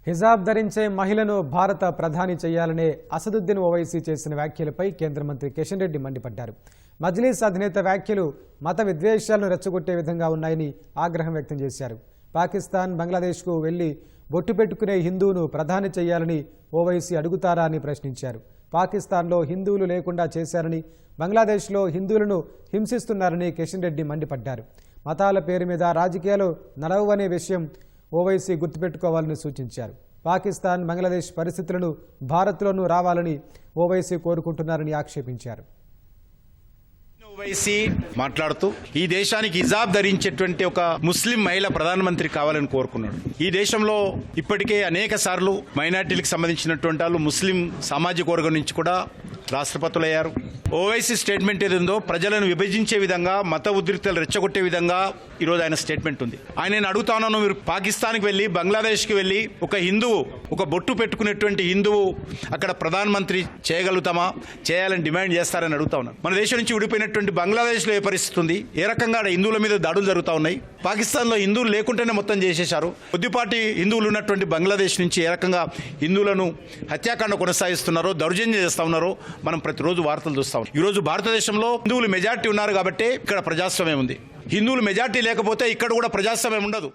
హిజాబ్ ధరించే మహిళను భారత ప్రధాని చేయాలనే అసదుద్దీన్ ఓవైసీ చేసిన వ్యాఖ్యలపై కేంద్ర మంత్రి కిషన్ రెడ్డి మండిపడ్డారు. మజ్లిస్ అధినేత వ్యాఖ్యలు మత విద్వేషాలను రెచ్చగొట్టే విధంగా ఉన్నాయని ఆగ్రహం వ్యక్తం చేశారు. పాకిస్తాన్, బంగ్లాదేశ్కు వెళ్లి బొట్టు పెట్టుకునే హిందువును ప్రధాని చేయాలని ఓవైసీ అడుగుతారా అని ప్రశ్నించారు. పాకిస్తాన్లో హిందువులు లేకుండా చేశారని, బంగ్లాదేశ్లో హిందువులను హింసిస్తున్నారని కిషన్ రెడ్డి మండిపడ్డారు. మతాల పేరు మీద రాజకీయాలు నడవనే విషయం ఓవైసీ గుర్తుపెట్టుకోవాలని సూచించారు. పాకిస్తాన్, బంగ్లాదేశ్ పరిస్థితులను భారత్లోనూ రావాలని ఓవైసీ కోరుకుంటున్నారని ఆక్షేపించారు. ఓవైసీ మాట్లాడుతూ ఈ దేశానికి హిజాబ్ ధరించేటువంటి ఒక ముస్లిం మహిళ ప్రధానమంత్రి కావాలని కోరుకున్నాడు. ఈ దేశంలో ఇప్పటికే అనేక సార్లు మైనార్టీలకు సంబంధించినటువంటి వాళ్ళు ముస్లిం సామాజిక వర్గం నుంచి కూడా రాష్ట్రపతులయ్యారు. ఓవైసీ స్టేట్మెంట్ ఏదో ప్రజలను విభజించే విధంగా, మత ఉద్రిక్తలు రెచ్చగొట్టే విధంగా ఈరోజు ఆయన స్టేట్మెంట్ ఉంది. ఆయన అడుగుతా ఉన్నాను, మీరు పాకిస్తాన్కి వెళ్ళి, బంగ్లాదేశ్కి వెళ్ళి ఒక హిందువు, ఒక బొట్టు పెట్టుకునేటువంటి హిందువు అక్కడ ప్రధానమంత్రి చేయగలుగుతామా, చేయాలని డిమాండ్ చేస్తారని అడుగుతా ఉన్నాను. మన దేశం నుంచి విడిపోయినటువంటి బంగ్లాదేశ్లో ఏ పరిస్థితి ఉంది, ఏ రకంగా హిందువుల మీద దాడులు జరుగుతూ ఉన్నాయి. పాకిస్తాన్లో హిందువులు లేకుంటేనే మొత్తం చేసేశారు. కొద్దిపాటి హిందువులు ఉన్నటువంటి బంగ్లాదేశ్ నుంచి ఏ రకంగా హిందువులను హత్యాకాండ కొనసాగిస్తున్నారో, దౌర్జన్యం చేస్తా ఉన్నారో మనం ప్రతిరోజు వార్తలు చూస్తాం. ఈరోజు భారతదేశంలో హిందువులు మెజార్టీ ఉన్నారు కాబట్టి ఇక్కడ ప్రజాస్వామ్యం ఉంది. హిందువులు మెజార్టీ లేకపోతే ఇక్కడ కూడా ప్రజాస్వామ్యం ఉండదు.